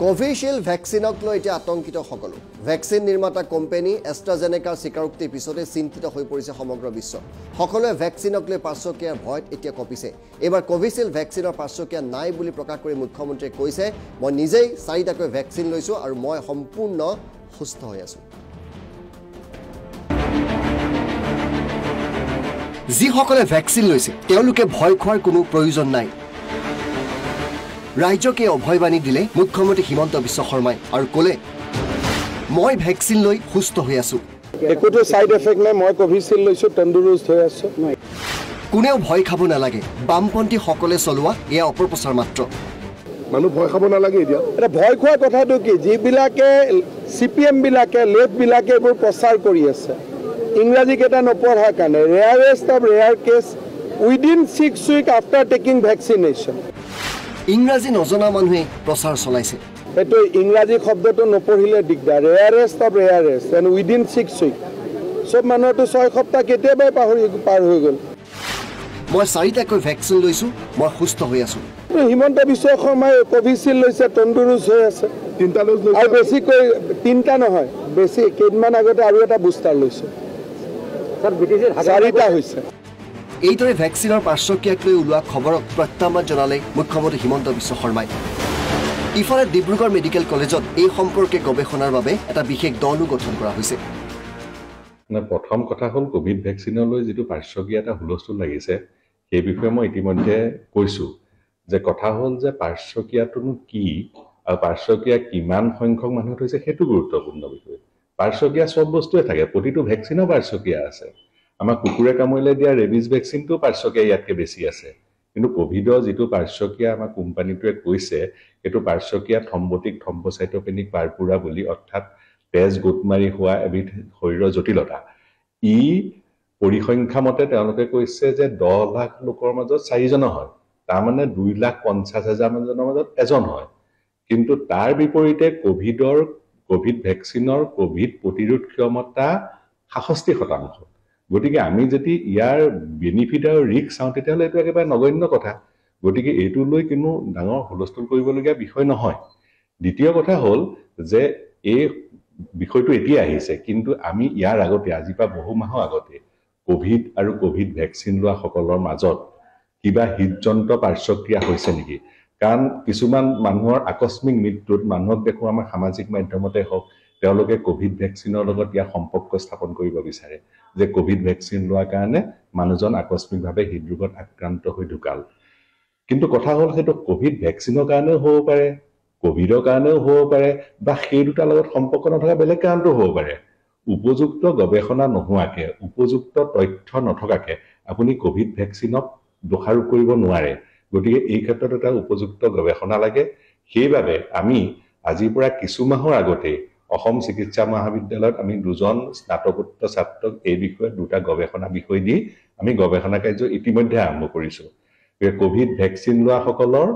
Covishield ভ্যাকসিনক লৈ এতিয়া আতংকিত সকলো ভ্যাকসিন নিৰ্মাতা কোম্পানী এষ্ট্ৰাজেনেকাৰ স্বীকাৰোক্তিৰ পিছতে চিন্তিত হৈ পৰিছে সমগ্ৰ বিশ্ব সকলোৱে ভ্যাকসিনক লৈ পাৰ্শ্বক্ৰিয়াৰ ভয়ত এতিয়া কঁপিছে এবাৰ কোভিশিল্ড ভ্যাকসিনৰ পাৰ্শ্বক্ৰিয়া নাই বুলি প্ৰকাশ কৰি মুখ্যমন্ত্ৰীয়ে কৈছে মই নিজেই 4টাকৈ ভ্যাকসিন লৈছো আৰু মই সম্পূৰ্ণ সুস্থ হৈ আছো যিসকলে ভ্যাকসিন লৈছে তেওঁলোকে ভয় খোৱাৰ কোনো প্ৰয়োজন নাই ৰাজ্যকে অভয়বাণী দিলে মুখ্যমন্ত্ৰী হিমন্ত বিশ্ব শৰ্মাই আৰু ক'লে মই ভ্যাকসিন লৈ সুস্থ হৈ আছো একোটো সাইড এফেক্ট নাই মই কোভিশিল্ড লৈছো তন্দুৰুস্ত হৈ আছো কোনেও ভয় খাব নালাগে বামপন্থী সকলে চলোৱা এয়া অপপ্ৰচাৰ মাত্ৰ মানুহ ভয় খাব নালাগে এতিয়া এটা ভয় খোৱা কথাটো কি যিবিলাকে সিপিএম বিলাকে লেফট বিলাকে এইবোৰ প্ৰচাৰ কৰি আছে ইংৰাজী কেইটা নপঢ়াৰ কাৰণে rarest of rare case within 6 week after taking vaccination ইংৰাজী নজনা মানুহে প্ৰচাৰ চলাইছে এটো ইংৰাজী শব্দটো নপঢ়িলে দিগদাৰ rarest of rarest and within 6 week সব মানুহটো 6 সপ্তাহ কেতিয়াবাই পাৰ হৈ গ'ল মই 4টাকৈ ভ্যাকসিন লৈছো মই সুস্থ হৈ আছো হিমন্ত বিশ্ব শৰ্মাই কোভিশিল্ড লৈছে তন্দুৰুস্ত হৈ আছে 3টা ড'জ লৈছে আৰু বেছিকৈ 3টা নহয় বেছি কেইদিনমান আগতে আৰু এটা বুষ্টাৰ লৈছে স্যাৰ ব্ৰিটিছৰ 4টা হৈছে এইদৰে ভ্যাকসিনৰ পাৰ্শ্বক্ৰিয়াক লৈ ওলোৱা খবৰক প্ৰত্যাহ্বান জনালে মুখ্যমন্ত্ৰী হিমন্ত বিশ্ব শৰ্মাই ইফালে ডিব্ৰুগড় মেডিকেল কলেজত এই সম্পৰ্কে গৱেষণাৰ বাবে এটা বিশেষ দলো গঠন কৰা হৈছে প্ৰথম কথা হ'ল কোভিড ভ্যাকসিনলৈ যিটো পাৰ্শ্বক্ৰিয়া এটা হুলস্থুল লাগিছে সেই বিষয়ে মই ইতিমধ্যে কৈছো যে কথা হ'ল যে পাৰ্শ্বক্ৰিয়াটোনো কি আৰু পাৰ্শ্বক্ৰিয়া কিমান সংখ্যক মানুহত হৈছে সেইটো গুৰুত্বপূৰ্ণ বিষয় পাৰ্শ্বক্ৰিয়া সব বস্তুৱে থাকে প্ৰতিটো ভ্যাকসিনৰ পাৰ্শ্বক্ৰিয়া আছে আমাৰ কুকুৰে কামুৰিলে দিয়া ৰেবিজ ভ্যাকসিনটো পাৰ্শ্বক্ৰিয়া ইয়াতকৈ বেছি আছে কিন্তু কোভিডৰ যিটো পাৰ্শ্বক্ৰিয়া আমাৰ কোম্পানীটোৱে কৈছে এইটো পাৰ্শ্বক্ৰিয়া থম্বটিক থম্বচাইটোপেনিক পাৰপুৰা বুলি অৰ্থাৎ তেজ গোটমাৰি হোৱা এবিধ শৰীৰৰ জটিলতা ই পৰিসংখ্যা মতে তেওঁলোকে কৈছে যে 10 লাখ লোকৰ মাজত 4জন হয় তাৰমানে 2,50,000 মানুহৰ মাজত এজন হয় কিন্তু তাৰ বিপৰীতে কোভিড ভ্যাকসিনৰ কোভিড প্ৰতিৰোধ ক্ষমতা 66% গতিকে আমি যদি ইয়াৰ বেনিফিট আৰু ৰিস্ক চাওঁ তেতিয়াহ'লে এইটো একেবাৰে নগণ্য কথা গতিকে এইটো লৈ কোনো ডাঙৰ হুলস্থুল কৰিবলগীয়া বিষয় নহয় দ্বিতীয় কথা হ'ল যে এই বিষয়টো এতিয়া আহিছে কিন্তু আমি ইয়াৰ আগতে আজি পৰা বহু মাহৰ আগতে কোভিড আৰু কোভিড ভ্যাকসিন লোৱা সকলৰ মাজত কিবা হৃদযন্ত্ৰ পাৰ্শ্বক্ৰিয়া হৈছে নেকি কাৰণ কিছুমান মানুহৰ আকস্মিক মৃত্যুত মানুহক দেখো আমাৰ সামাজিক মাধ্যমতে হওক তেওঁলোকে কোভিড ভ্যাকসিনৰ লগত ইয়াৰ সম্পৰ্ক স্থাপন কৰিব বিচাৰে যে কোভিড ভ্যাকসিন লোৱাৰ কাৰণে মানুহজন আকস্মিকভাৱে হৃদৰোগত আক্ৰান্ত হৈ ঢুকাল কিন্তু কথা হ'ল সেইটো কোভিড ভ্যাকসিনৰ কাৰণেও হ'ব পাৰে কোভিডৰ কাৰণেও হ'ব পাৰে বা সেই দুটাৰ লগত সম্পৰ্ক নথকা বেলেগ কাৰণতো হ'ব পাৰে উপযুক্ত গৱেষণা নোহোৱাকে উপযুক্ত তথ্য নথকাকে আপুনি কোভিড ভ্যাকসিনক দোষাৰোপ কৰিব নোৱাৰে গতিকে এই ক্ষেত্ৰত এটা উপযুক্ত গৱেষণা লাগে সেইবাবে আমি আজিৰ পৰা কিছু মাহৰ আগতে অসম চিকিৎসা মহাবিদ্যালয়ত আমি দুজন স্নাতকোত্তৰ ছাত্ৰক এই বিষয়ে দুটা গৱেষণা বিষয় দি আমি গৱেষণা কাৰ্য ইতিমধ্যে আৰম্ভ কৰিছো কোভিড ভ্যাকসিন লোৱা সকলৰ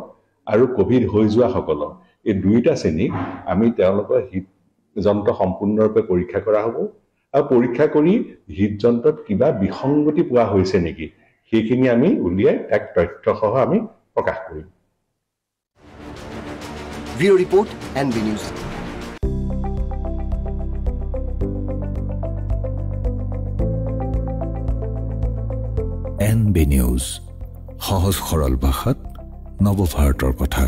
আৰু কোভিড হৈ যোৱা সকলৰ এই দুইটা শ্ৰেণীক আমি তেওঁলোকৰ হৃদযন্ত্ৰ সম্পূৰ্ণৰূপে পৰীক্ষা কৰা হ'ব আৰু পৰীক্ষা কৰি হৃদযন্ত্ৰত কিবা বিসংগতি পোৱা হৈছে নেকি সেইখিনি আমি উলিয়াই এক তথ্যসহ আমি প্ৰকাশ কৰিম bureau report NB news NB news সহজ সৰল ভাষাত নৱভাৰতৰ কথা